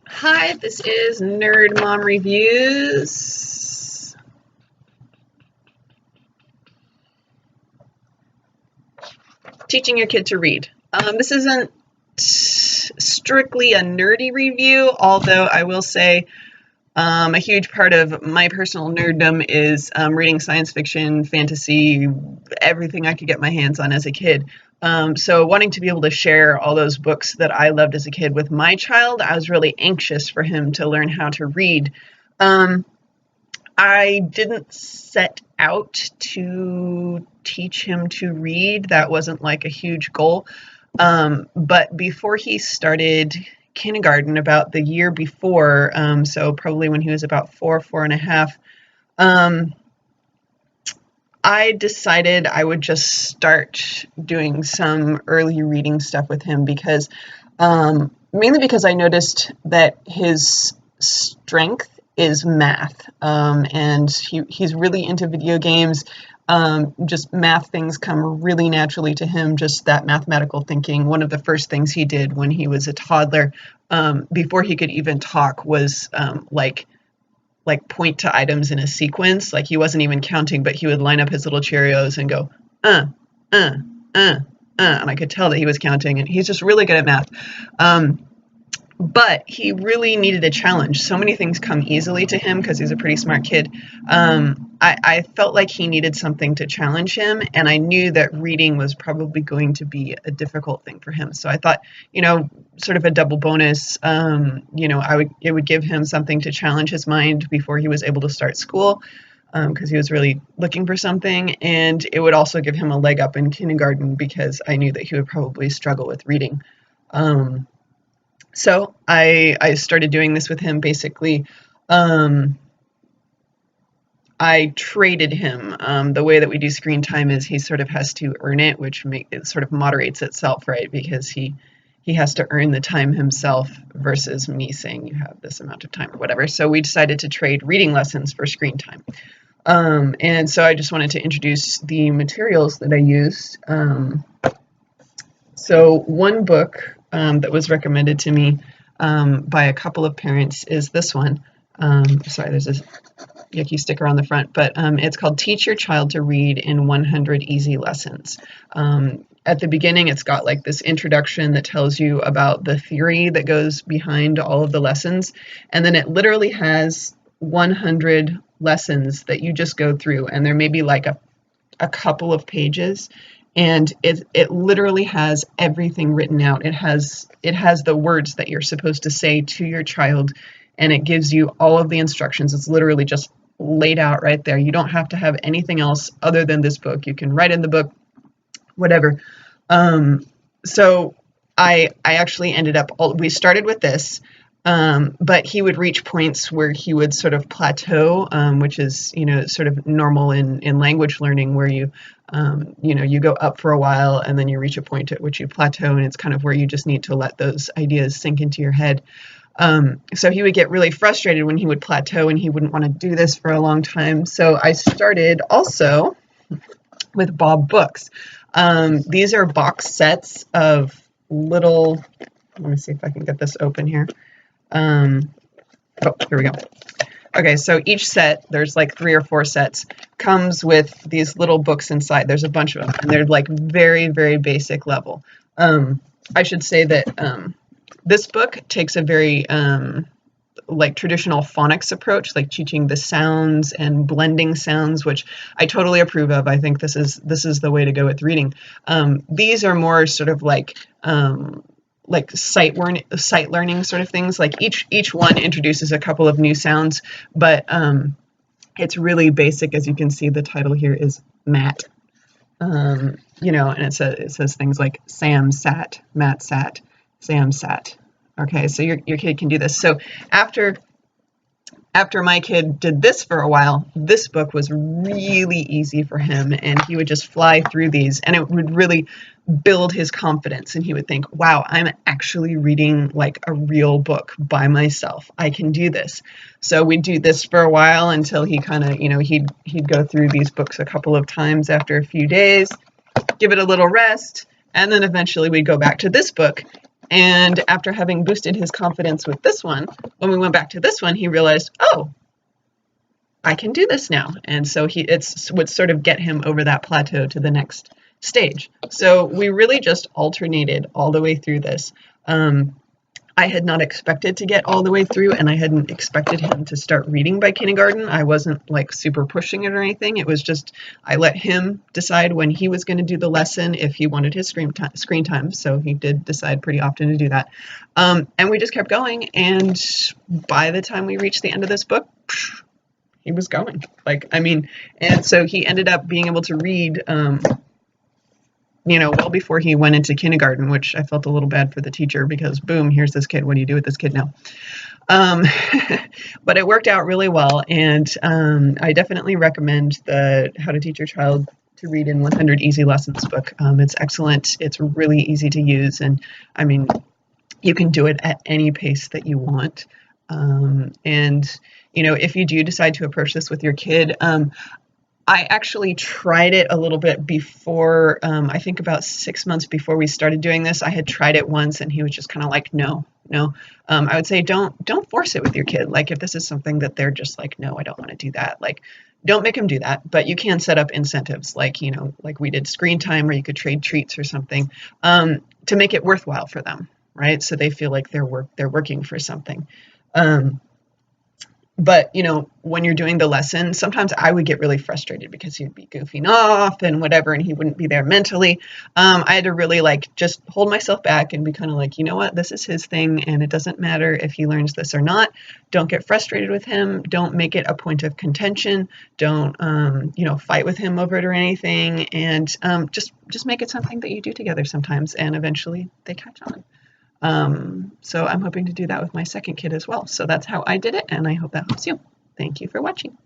Hi, this is Nerd Mom Reviews. Teaching your kid to read. This isn't strictly a nerdy review, although I will say a huge part of my personal nerddom is reading science fiction, fantasy, everything I could get my hands on as a kid. So wanting to be able to share all those books that I loved as a kid with my child, I was really anxious for him to learn how to read. I didn't set out to teach him to read. That wasn't like a huge goal. But before he started kindergarten, about the year before, so probably when he was about 4.5, I decided I would just start doing some early reading stuff with him because, mainly because I noticed that his strength is math, and he's really into video games. Just math things come really naturally to him, just that mathematical thinking. One of the first things he did when he was a toddler, before he could even talk, was like point to items in a sequence. Like he wasn't even counting, but he would line up his little Cheerios and go, uh, uh, and I could tell that he was counting, and he's just really good at math. But he really needed a challenge. So many things come easily to him because he's a pretty smart kid. I felt like he needed something to challenge him, and I knew that reading was probably going to be a difficult thing for him. So I thought, sort of a double bonus. It would give him something to challenge his mind before he was able to start school, because he was really looking for something, and it would also give him a leg up in kindergarten because I knew that he would probably struggle with reading. So I started doing this with him. Basically, I traded him. The way that we do screen time is he sort of has to earn it, which it sort of moderates itself, right? Because he has to earn the time himself versus me saying you have this amount of time or whatever. So we decided to trade reading lessons for screen time. And so I just wanted to introduce the materials that I used. So one book that was recommended to me by a couple of parents is this one. Sorry, there's this yucky sticker on the front, but it's called Teach Your Child to Read in 100 Easy Lessons. At the beginning, it's got like this introduction that tells you about the theory that goes behind all of the lessons. And then it literally has 100 lessons that you just go through. And there may be like a couple of pages, and it literally has everything written out. It has the words that you're supposed to say to your child, and it gives you all of the instructions. It's literally just laid out right there. You don't have to have anything else other than this book. You can write in the book, whatever. So I actually ended up, we started with this, but he would reach points where he would sort of plateau, which is, sort of normal in language learning, where you go up for a while and then you reach a point at which you plateau, and it's kind of where you just need to let those ideas sink into your head. So he would get really frustrated when he would plateau and he wouldn't want to do this for a long time. So I started also with Bob books. These are box sets of little, let me see if I can get this open here. Oh, here we go. Okay, so each set, there's like 3 or 4 sets, comes with these little books inside. There's a bunch of them, and they're like very, very basic level. I should say that this book takes a very like traditional phonics approach, like teaching the sounds and blending sounds, which I totally approve of. I think this is the way to go with reading. These are more sort of like sight learning sort of things. Like each one introduces a couple of new sounds, but it's really basic. As you can see, the title here is Matt. And it says things like Sam sat, Matt sat, Sam sat. Okay, so your kid can do this. So after my kid did this for a while, this book was really easy for him, and he would just fly through these, and it would really build his confidence, and he would think, wow, I'm actually reading like a real book by myself. I can do this. So we'd do this for a while until he kind of, he'd go through these books a couple of times after a few days, give it a little rest, and then eventually we'd go back to this book. And after having boosted his confidence with this one, when we went back to this one, he realized, oh, I can do this now. And so it would sort of get him over that plateau to the next stage. So we really just alternated all the way through this. I had not expected to get all the way through, and I hadn't expected him to start reading by kindergarten. I wasn't like super pushing it or anything. It was just I let him decide when he was going to do the lesson if he wanted his screen time. So he did decide pretty often to do that. And we just kept going. And by the time we reached the end of this book, he was going. And so he ended up being able to read well before he went into kindergarten, which I felt a little bad for the teacher because boom, here's this kid. What do you do with this kid now? But it worked out really well. And I definitely recommend the How to Teach Your Child to Read in 100 Easy Lessons book. It's excellent. It's really easy to use. And I mean, you can do it at any pace that you want. If you do decide to approach this with your kid, I actually tried it a little bit before, I think about 6 months before we started doing this. I had tried it once and he was just kind of like, no. I would say don't force it with your kid. Like if this is something that they're just like, no, I don't want to do that. Like don't make them do that, but you can set up incentives like we did screen time where you could trade treats or something to make it worthwhile for them, right? So they feel like they're working for something. But, when you're doing the lesson, sometimes I would get really frustrated because he'd be goofing off and whatever, and he wouldn't be there mentally. I had to really just hold myself back and be kind of like, you know what, this is his thing, and it doesn't matter if he learns this or not. Don't get frustrated with him. Don't make it a point of contention. Don't, fight with him over it or anything. And just make it something that you do together sometimes, and eventually they catch on. So I'm hoping to do that with my second kid as well. So that's how I did it, and I hope that helps you. Thank you for watching.